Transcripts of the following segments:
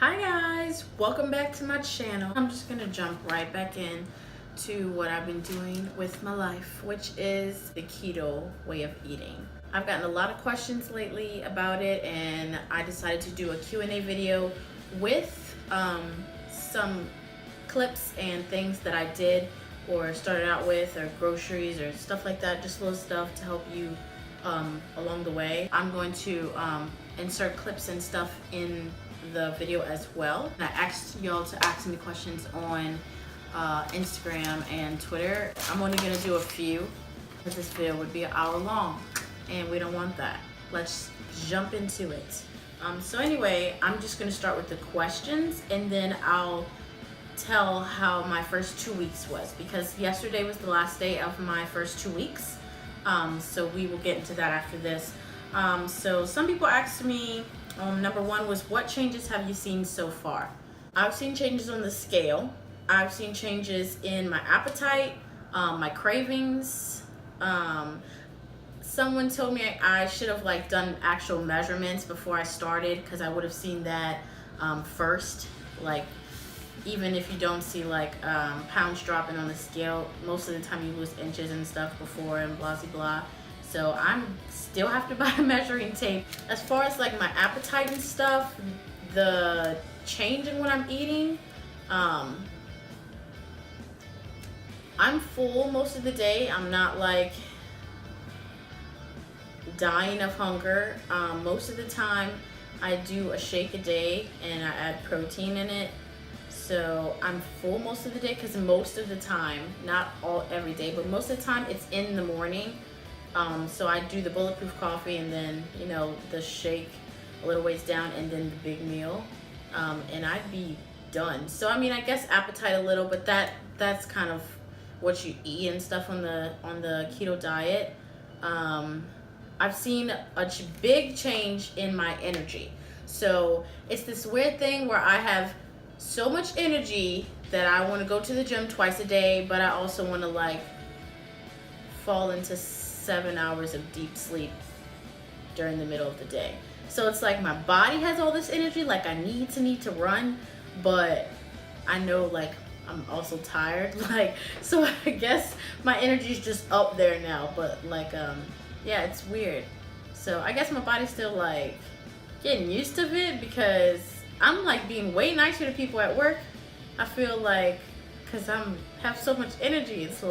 Hi guys, welcome back to my channel. I'm just gonna jump right back in to what I've been doing with my life, which is the keto way of eating. I've gotten a lot of questions lately about it, and I decided to do a Q&A video with some clips and things that I did or started out with, or groceries or stuff like that, just little stuff to help you along the way. I'm going to insert clips and stuff in the video as well. I asked y'all to ask me questions on Instagram and Twitter. I'm only gonna do a few because this video would be an hour long and we don't want that. Let's jump into it. So anyway, I'm just gonna start with the questions and then I'll tell how my first 2 weeks was, because yesterday was the last day of my first 2 weeks. So we will get into that after this. So some people asked me, number one was, what changes have you seen so far? I've seen changes on the scale. I've seen changes in my appetite, my cravings. Someone told me I should have done actual measurements before I started, because I would have seen that first. Even if you don't see pounds dropping on the scale, most of the time you lose inches and stuff before and blah blah blah. So I'm still have to buy a measuring tape. As far as my appetite and stuff, the change in what I'm eating, I'm full most of the day. I'm not dying of hunger. Most of the time I do a shake a day and I add protein in it. So I'm full most of the day, because most of the time, not every day, but most of the time it's in the morning. So I do the bulletproof coffee and then, the shake a little ways down and then the big meal. And I'd be done. So, I mean, I guess appetite a little, but that's kind of what you eat and stuff on the keto diet. I've seen a big change in my energy. So it's this weird thing where I have so much energy that I want to go to the gym twice a day, but I also want to fall into 7 hours of deep sleep during the middle of the day. So it's my body has all this energy, I need to run, but I know I'm also tired, so I guess my energy is just up there now, but yeah, it's weird. So I guess my body's still getting used to it, because I'm being way nicer to people at work. I feel because have so much energy, it's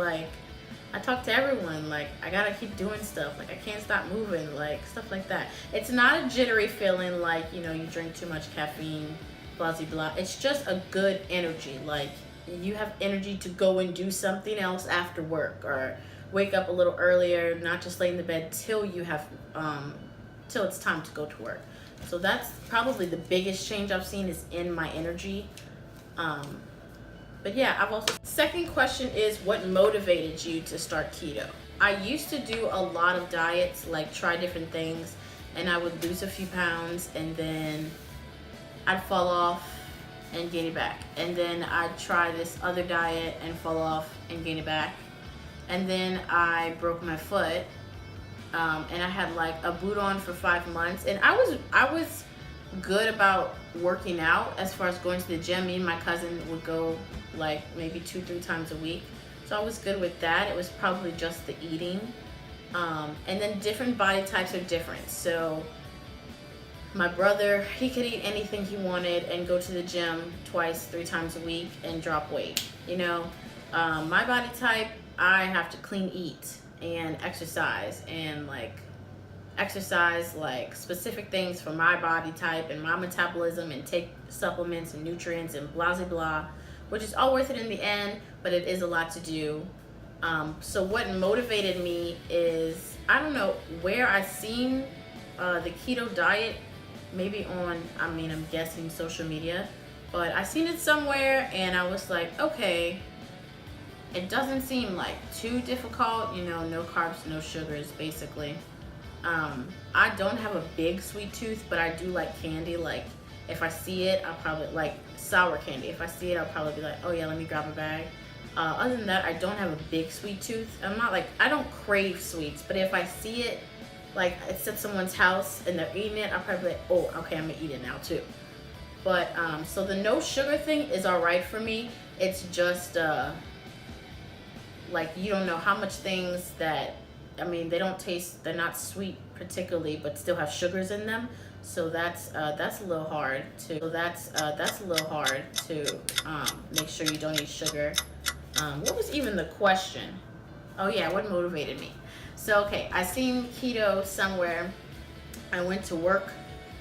I talk to everyone, I gotta keep doing stuff, I can't stop moving, stuff like that. It's not a jittery feeling you drink too much caffeine, blah blah blah. It's just a good energy, you have energy to go and do something else after work, or wake up a little earlier, not just lay in the bed till you have till it's time to go to work. So that's probably the biggest change I've seen, is in my energy. But yeah, I've also... Second question is, what motivated you to start keto? I used to do a lot of diets, try different things, and I would lose a few pounds, and then I'd fall off and gain it back. And then I'd try this other diet and fall off and gain it back. And then I broke my foot, and I had a boot on for 5 months, and I was good about working out. As far as going to the gym, me and my cousin would go maybe 2-3 times a week, so I was good with that. It was probably just the eating, and then different body types are different. So my brother, he could eat anything he wanted and go to the gym 2-3 times a week and drop weight. My body type, I have to clean eat and exercise, and exercise specific things for my body type and my metabolism, and take supplements and nutrients and blah blah blah, which is all worth it in the end, but it is a lot to do. So what motivated me is, I don't know where I seen the keto diet, maybe on, I'm guessing social media, but I seen it somewhere and I was okay, it doesn't seem too difficult, no carbs, no sugars, basically. I don't have a big sweet tooth, but I do like candy. If I see it, I'll probably sour candy. If I see it, I'll probably be oh yeah, let me grab a bag. Other than that, I don't have a big sweet tooth. I'm not I don't crave sweets, but if I see it, it's at someone's house and they're eating it, I'll probably be oh, okay, I'm gonna eat it now too. But so the no sugar thing is all right for me. It's just like you don't know how much things that, I mean, they don't taste, they're not sweet particularly, but still have sugars in them. So that's a little hard to. So that's a little hard to make sure you don't eat sugar. What was even the question? Oh yeah, what motivated me? So okay, I seen keto somewhere. I went to work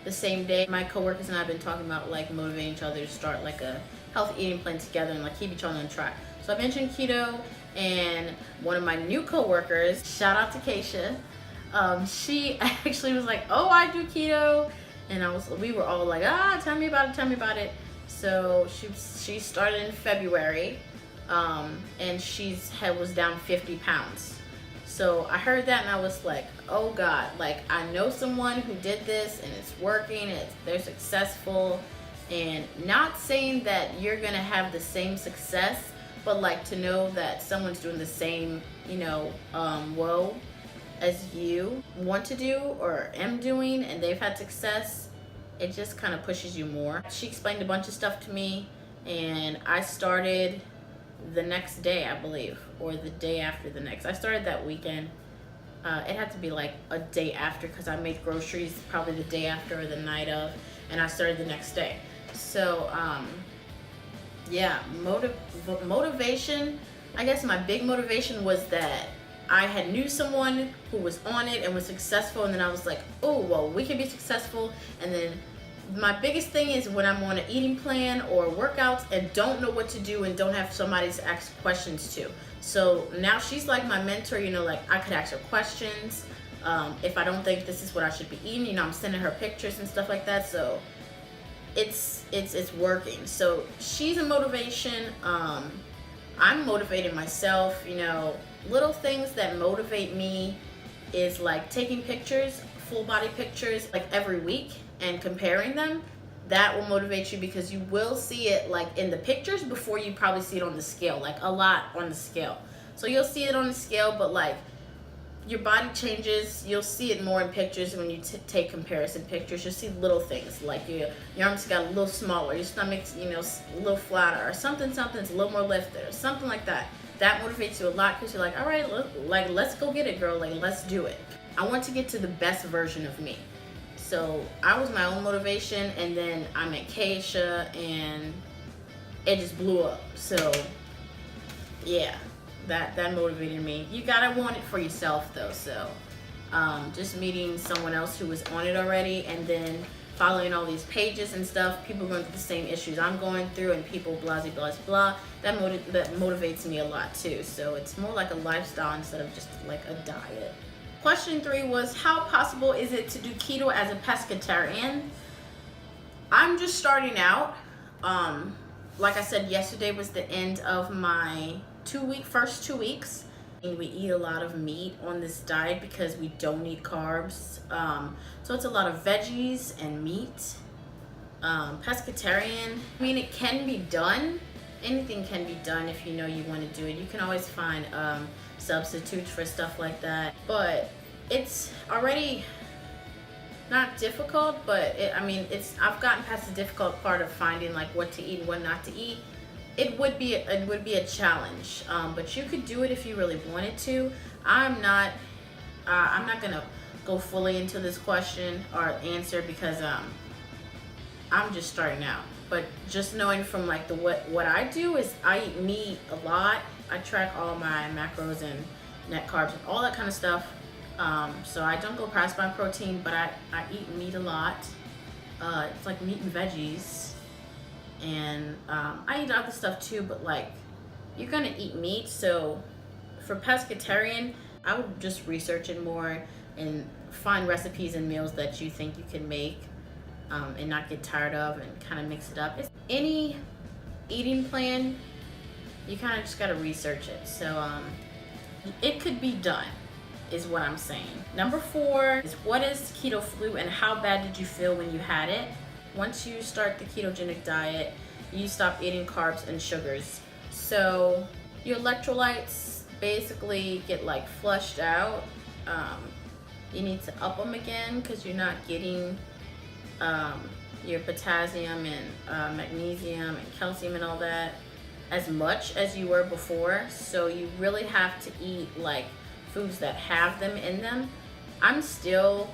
the same day. My coworkers and I have been talking about like motivating each other to start like a healthy eating plan together and like keep each other on track. So I mentioned keto, and one of my new coworkers, shout out to Keisha, she actually was like, "Oh, I do keto," and we were all like, "Ah, tell me about it, tell me about it." So she started in February, and was down 50 pounds. So I heard that and I was like, oh God, like I know someone who did this and it's working, they're successful. And not saying that you're gonna have the same success, but like to know that someone's doing the same, woe as you want to do or am doing, and they've had success, it just kind of pushes you more. She explained a bunch of stuff to me, and I started the next day, I believe, or the day after the next. I started that weekend. It had to be like a day after because I made groceries probably the day after or the night of, and I started the next day. So yeah, motivation. I guess my big motivation was that I had knew someone who was on it and was successful, and then I was like, oh well, we can be successful. And then my biggest thing is when I'm on an eating plan or workouts and don't know what to do and don't have somebody to ask questions to. So now she's like my mentor, like I could ask her questions. If I don't think this is what I should be eating, I'm sending her pictures and stuff like that. So it's working. So she's a motivation. I'm motivating myself, little things that motivate me is like taking pictures, full body pictures, like every week, and comparing them. That will motivate you because you will see it like in the pictures before you probably see it on the scale, like a lot on the scale. So you'll see it on the scale, but like your body changes, you'll see it more in pictures. When you take comparison pictures, you'll see little things like your arms got a little smaller, your stomach's a little flatter, or something's a little more lifted, or something like that. That motivates you a lot because you're like, all right, let's go get it, girl, like let's do it. I want to get to the best version of me. So I was my own motivation, and then I met Keisha, and it just blew up. So yeah, that motivated me. You gotta want it for yourself though. So just meeting someone else who was on it already, and then following all these pages and stuff, people going through the same issues I'm going through, and people blah blah blah. That motivates me a lot too. So it's more like a lifestyle instead of just like a diet. Question 3 was, how possible is it to do keto as a pescatarian? I'm just starting out. Like I said, yesterday was the end of my first 2 weeks. And we eat a lot of meat on this diet because we don't eat carbs. So it's a lot of veggies and meat. Pescatarian, I mean, it can be done. Anything can be done if you know you want to do it. You can always find substitutes for stuff like that, but it's already not difficult, but I've gotten past the difficult part of finding like what to eat and what not to eat. It would be a challenge, but you could do it if you really wanted to. I'm not gonna go fully into this question or answer because I'm just starting out. But just knowing from like what I do is I eat meat a lot. I track all my macros and net carbs and all that kind of stuff. So I don't go past my protein, but I eat meat a lot. It's like meat and veggies. And I eat other stuff too, but like you're gonna eat meat. So for pescatarian, I would just research it more and find recipes and meals that you think you can make and not get tired of, and kind of mix it up. Any eating plan, you kind of just gotta research it. So it could be done, is what I'm saying. Number 4 is, what is keto flu and how bad did you feel when you had it? Once you start the ketogenic diet, you stop eating carbs and sugars. So your electrolytes basically get like flushed out. You need to up them again because you're not getting your potassium and magnesium and calcium and all that as much as you were before. So you really have to eat like foods that have them in them. I'm still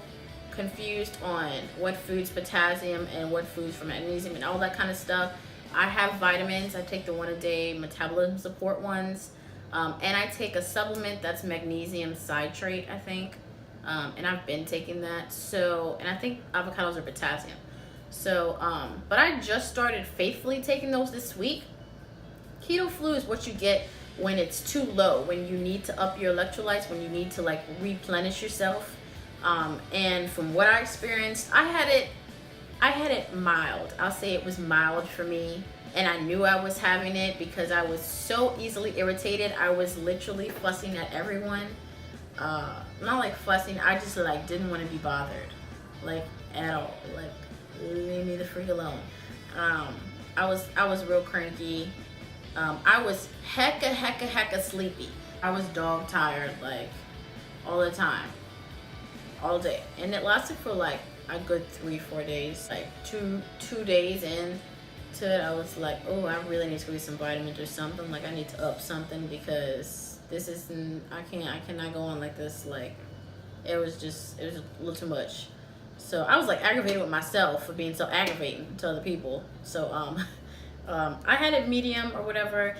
confused on what foods potassium and what foods for magnesium and all that kind of stuff. I have vitamins. I take the 1-a-day metabolism support ones, and I take a supplement that's magnesium citrate, I think, and I've been taking that. So, and I think avocados are potassium. So, but I just started faithfully taking those this week. Keto flu is what you get when it's too low, when you need to up your electrolytes, when you need to like replenish yourself. And from what I experienced, I had it mild. I'll say it was mild for me, and I knew I was having it because I was so easily irritated. I was literally fussing at everyone. Not like fussing, I just like didn't want to be bothered, like at all. Like, leave me the freak alone. I was real cranky. I was hecka sleepy. I was dog tired, like all the time, all day, and it lasted for like a good 3-4 days. Like two days in to it, I was like, oh, I really need to go get some vitamins or something. Like, I need to up something because this isn't. I cannot go on like this. Like, it was a little too much. So I was like aggravated with myself for being so aggravating to other people. So I had it medium or whatever.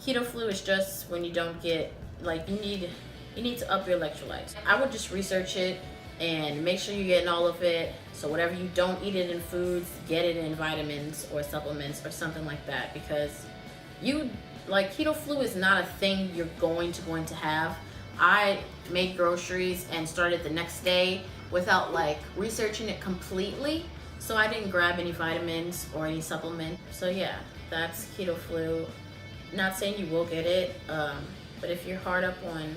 Keto flu is just when you don't get, like, you need to up your electrolytes. I would just research it and make sure you're getting all of it. So whatever you don't eat it in foods, get it in vitamins or supplements or something like that, because keto flu is not a thing you're going to have. I made groceries and started the next day without like researching it completely. So I didn't grab any vitamins or any supplement. So yeah, that's keto flu. Not saying you will get it, but if you're hard up on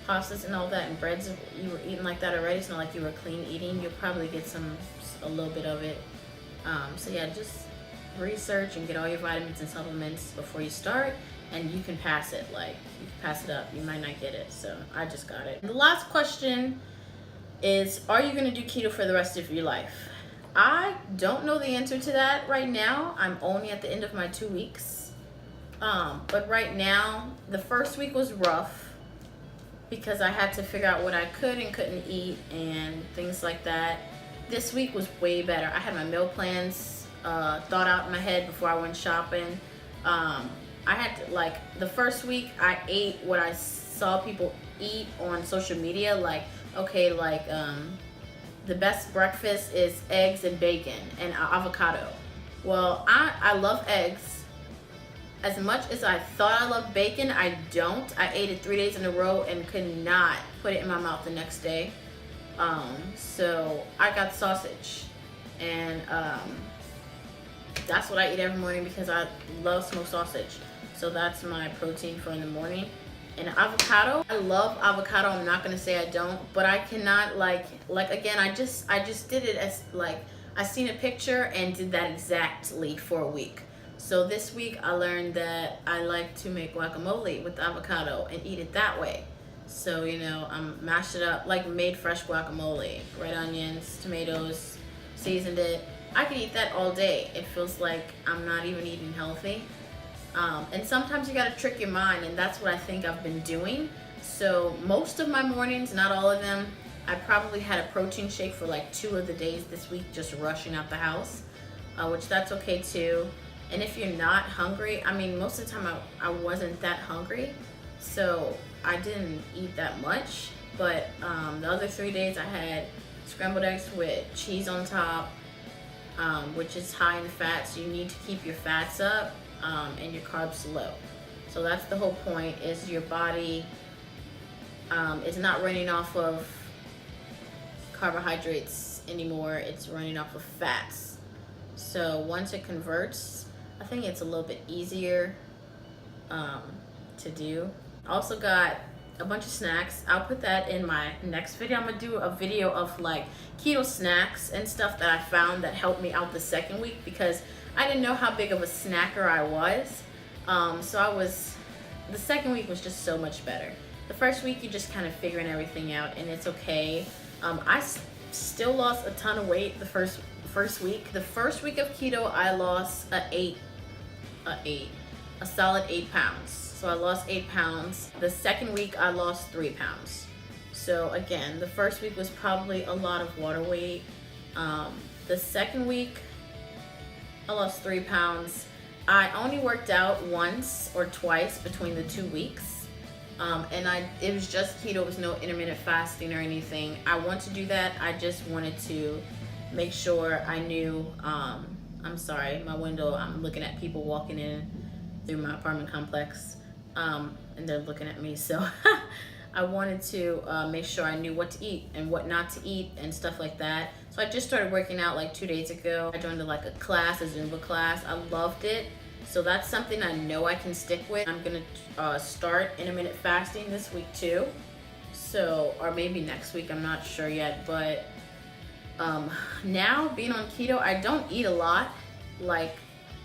pastas and all that and breads, you were eating like that already, it's not like you were clean eating, you'll probably get a little bit of it. So yeah, just research and get all your vitamins and supplements before you start, and you can pass it. Like, you can pass it up, you might not get it. So I just got it. And the last question is, are you going to do keto for the rest of your life? I don't know the answer to that right now. I'm only at the end of my 2 weeks. But right now, the first week was rough because I had to figure out what I could and couldn't eat and things like that. This week was way better. I had my meal plans thought out in my head before I went shopping. I had to, like, the first week I ate what I saw people eat on social media. Like, okay, like the best breakfast is eggs and bacon and avocado. Well, I love eggs. As much as I thought I loved bacon, I don't. I ate it 3 days in a row and could not put it in my mouth the next day. So I got sausage, and that's what I eat every morning because I love smoked sausage. So that's my protein for in the morning. And avocado, I love avocado. I'm not gonna say I don't, but I cannot like again, I just did it as like, I seen a picture and did that exactly for a week. So this week I learned that I like to make guacamole with avocado and eat it that way. So, you know, mashed it up, like made fresh guacamole, red onions, tomatoes, seasoned it. I could eat that all day. It feels like I'm not even eating healthy. And sometimes you gotta trick your mind, and that's what I think I've been doing. So most of my mornings, not all of them, I probably had a protein shake for like 2 of the days this week, just rushing out the house, which that's okay too. And if you're not hungry, I mean, most of the time I wasn't that hungry, so I didn't eat that much. But the other 3 days I had scrambled eggs with cheese on top, which is high in fat, so you need to keep your fats up and your carbs low. So that's the whole point, is your body is not running off of carbohydrates anymore, it's running off of fats. So once it converts, I think it's a little bit easier to do. Also got a bunch of snacks. I'll put that in my next video. I'm gonna do a video of like keto snacks and stuff that I found that helped me out the second week, because I didn't know how big of a snacker I was. The second week was just so much better. The first week you're just kind of figuring everything out, and it's okay. still lost a ton of weight the first week. The first week of keto, I lost a solid 8 pounds. So I lost 8 pounds. The second week, I lost 3 pounds. So again, the first week was probably a lot of water weight. The second week, I lost 3 pounds. I only worked out once or twice between the 2 weeks. And it was just keto. It was no intermittent fasting or anything. I want to do that. I just wanted to make sure I knew. I'm sorry, my window, I'm looking at people walking in through my apartment complex, and they're looking at me. So I wanted to make sure I knew what to eat and what not to eat and stuff like that. So I just started working out like 2 days ago. I joined a Zumba class. I loved it. So that's something I know I can stick with. I'm gonna start intermittent fasting this week too. So, or maybe next week, I'm not sure yet. But now being on keto, I don't eat a lot. Like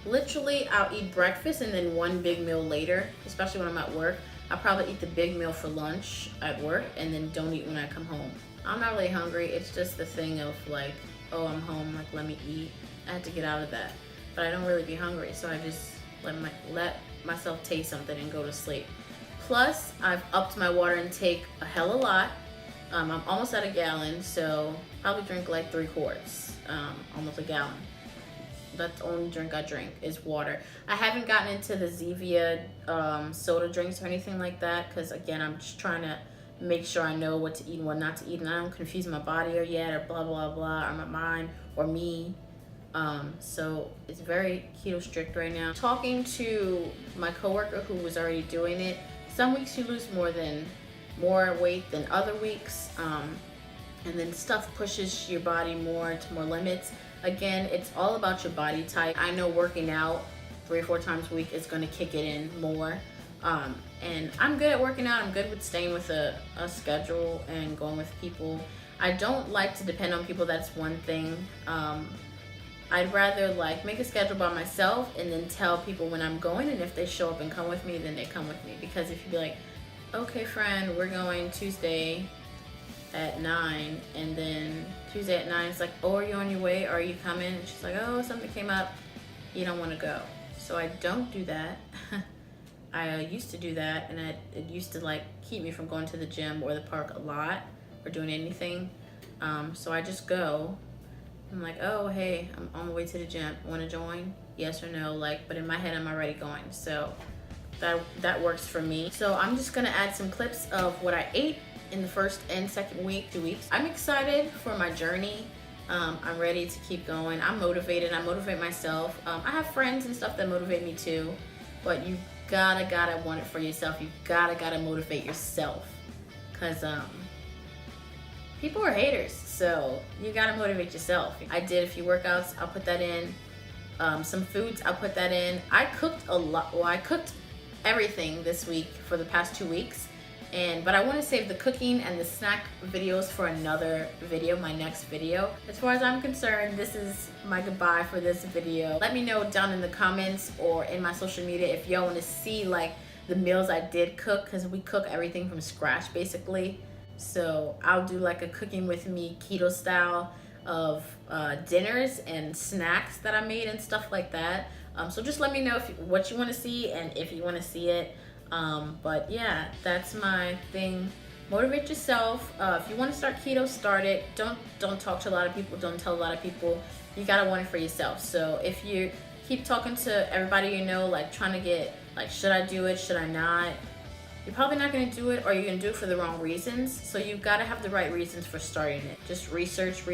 literally I'll eat breakfast and then one big meal later, especially when I'm at work. I'll probably eat the big meal for lunch at work and then don't eat when I come home. I'm not really hungry. It's just the thing of like, oh, I'm home, like let me eat. I have to get out of that. But I don't really be hungry, so I just let myself taste something and go to sleep. Plus, I've upped my water intake a hell of a lot. I'm almost at a gallon, so probably drink like 3 quarts, almost a gallon. That's the only drink I drink is water. I haven't gotten into the Zevia soda drinks or anything like that because again, I'm just trying to make sure I know what to eat and what not to eat, and I don't confuse my body or blah blah blah or my mind or me. So it's very keto strict right now. Talking to my coworker who was already doing it, some weeks you lose more weight than other weeks, and then stuff pushes your body more to more limits. Again, it's all about your body type. I know working out 3 or 4 times a week is going to kick it in more. And I'm good at working out. I'm good with staying with a schedule and going with people. I don't like to depend on people. That's one thing. I'd rather like make a schedule by myself and then tell people when I'm going, and if they show up and come with me, then they come with me. Because if you be like, okay friend, we're going Tuesday at 9, and then Tuesday at 9 it's like, oh, are you on your way, or are you coming? And she's like, oh, something came up, you don't want to go. So I don't do that. I used to do that, and it used to like keep me from going to the gym or the park a lot or doing anything. So I just go. I'm like, oh, hey, I'm on my way to the gym. Want to join? Yes or no? Like, but in my head, I'm already going. So that works for me. So I'm just gonna add some clips of what I ate in the first and second week, 2 weeks. I'm excited for my journey. I'm ready to keep going. I'm motivated. I motivate myself. I have friends and stuff that motivate me too, but you gotta want it for yourself. You gotta motivate yourself, because people are haters, so you gotta motivate yourself. I did a few workouts, I'll put that in. Some foods, I'll put that in. I cooked a lot. Well, I cooked everything this week for the past 2 weeks, but I want to save the cooking and the snack videos for another video, my next video. As far as I'm concerned, this is my goodbye for this video. Let me know down in the comments or in my social media if y'all want to see like the meals I did cook, because we cook everything from scratch basically. So I'll do like a cooking with me keto style of dinners and snacks that I made and stuff like that. So just let me know what you want to see and if you want to see it. But yeah, that's my thing. Motivate yourself. If you want to start keto, start it. Don't talk to a lot of people. Don't tell a lot of people. You gotta want it for yourself. So if you keep talking to everybody you know, like trying to get like, should I do it? Should I not? You're probably not going to do it, or you're going to do it for the wrong reasons. So you've got to have the right reasons for starting it. Just research.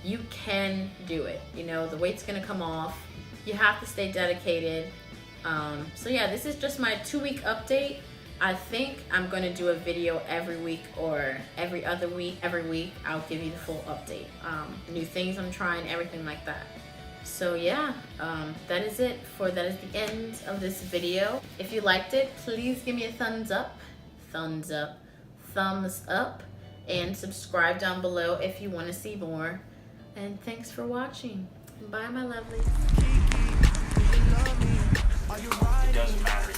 You can do it. You know, the weight's going to come off. You have to stay dedicated. So yeah, this is just my 2-week update. I think I'm going to do a video every week or every other week. Every week I'll give you the full update. New things I'm trying, everything like that. So yeah, that is the end of this video. If you liked it, please give me a thumbs up, and subscribe down below if you want to see more. And thanks for watching. Bye, my lovelies. It doesn't matter.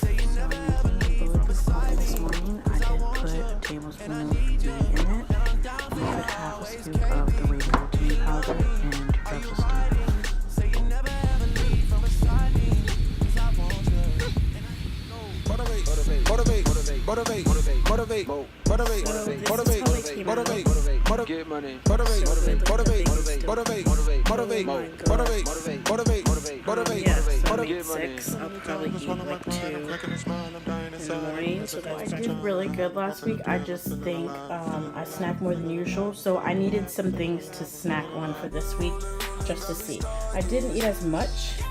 This morning, I did put a tablespoon of ghee in it. We would have a scoop of the whey protein powder and 2 drops of skin. Get money. Six. I'll probably eat like 2 in the morning. So I did really good last week. I just think I snacked more than usual, so I needed some things to snack on for this week just to see. I didn't eat as much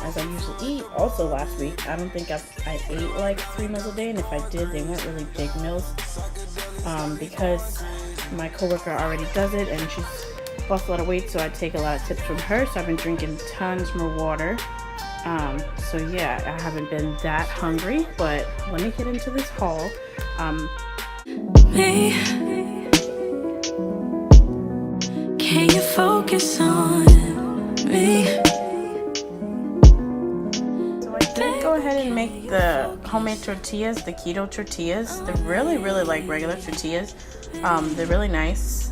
as I usually eat. Also last week, I don't think I ate like 3 meals a day, and if I did, they weren't really big meals because my coworker already does it and she's lost a lot of weight, so I take a lot of tips from her. So I've been drinking tons more water. So yeah, I haven't been that hungry, but let me get into this haul. Me, can you focus on me? So I did go ahead and make the homemade tortillas, the keto tortillas. They're really like regular tortillas. They're really nice.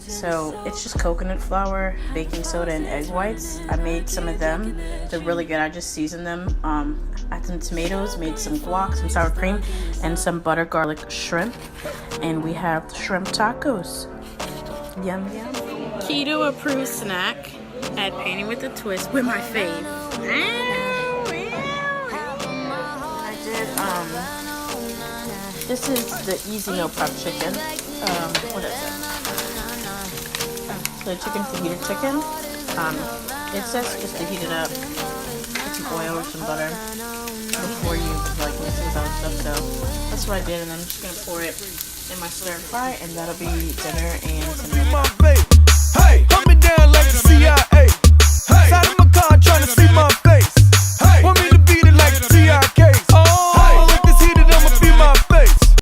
So it's just coconut flour, baking soda, and egg whites. I made some of them. They're really good. I just seasoned them. Add some tomatoes, made some guac, some sour cream, and some butter garlic shrimp. And we have shrimp tacos. Yum yum. Keto approved snack at Painting with a Twist with my fave. I did this is the easy meal prep chicken. What is it? The chicken fajita chicken. It says just to heat it up, put some oil or some butter before you like mix it with other stuff. So that's what I did, and I'm just gonna pour it in my stir fry, and that'll be dinner and some. Hey, put me down like the CIA.